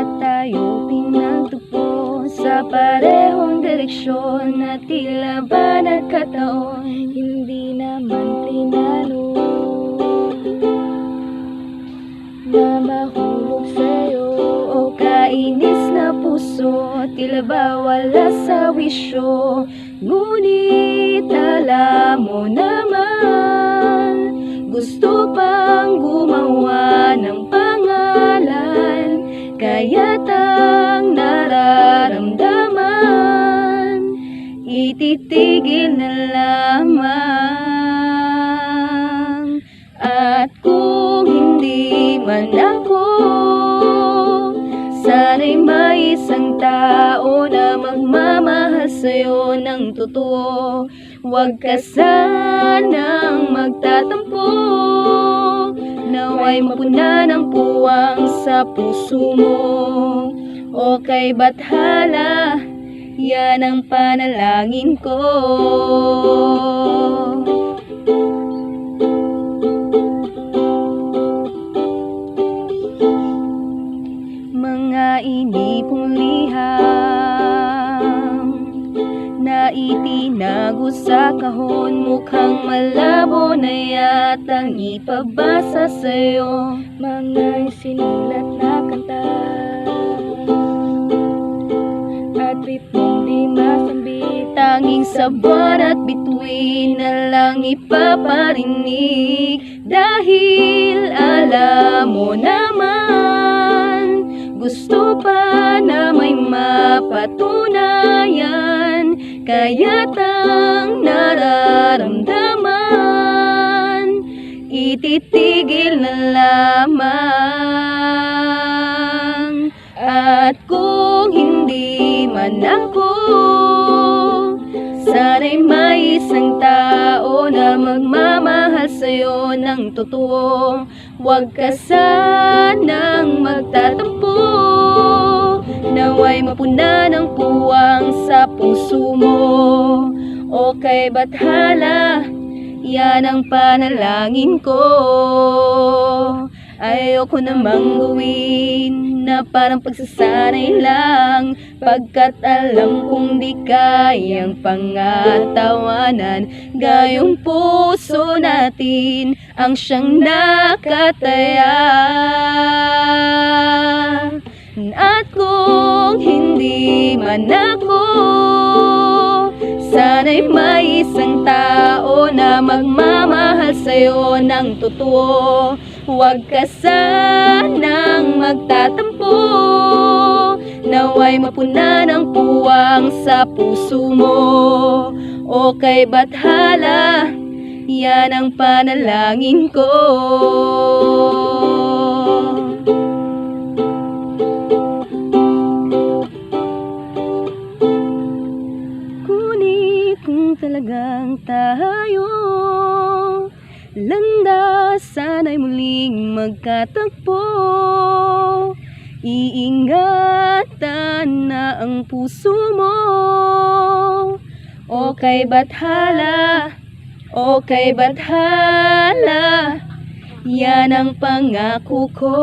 at tayo pinagtugpo sa parehong direksyon na tila ba nagkataon, hindi naman plinano na mahulog sa'yo o kainis na puso, tila ba wala sa wisyo. Ngunit alam mo naman, gusto pang gumawa ng pangalan, kaya't ang nararamdaman ititigil na lamang. At kung hindi man ako, sana'y may isang tao na magmamahal sa'yo ng totoo. Huwag ka sanang magtatampo, naway mapuna ng puwang sa puso mo. O kay bathala, yan ang panalangin ko. Mga inipong liham na itinago sa kahon, mukhang malabo na yatang ipabasa sa'yo. Mga sinulat na kanta at ritmong di masambit, tanging sa buwan at bituin na lang ipaparinig. Dahil alam mo naman, gusto pa na may mapatunayan, kaya't ang nararamdaman ititigil na lamang. At kung hindi man ako, sana'y may isang tao na magmamahal sa'yo ng totoo. Huwag ka sanang magtatampo, naway mapuna ng puwang sa puso mo. O kay bathala, yan ang panalangin ko. Ayoko namang gawin na parang pagsasanay lang, pagkat alam kong di kayang pangatawanan. Gayong puso natin ang siyang nakataya. At kung hindi man ako, sana'y may isang tao na magmamahal sa'yo ng totoo. Huwag ka sanang magtatampo, naway mapuna ng puwang sa puso mo. O kay bathala, yan ang panalangin ko. Ngunit kung talagang tayo landas, sana'y muling magkatagpo. Iingatan na ang puso mo. O kay bathala, o kay bathala, yan ang pangako ko.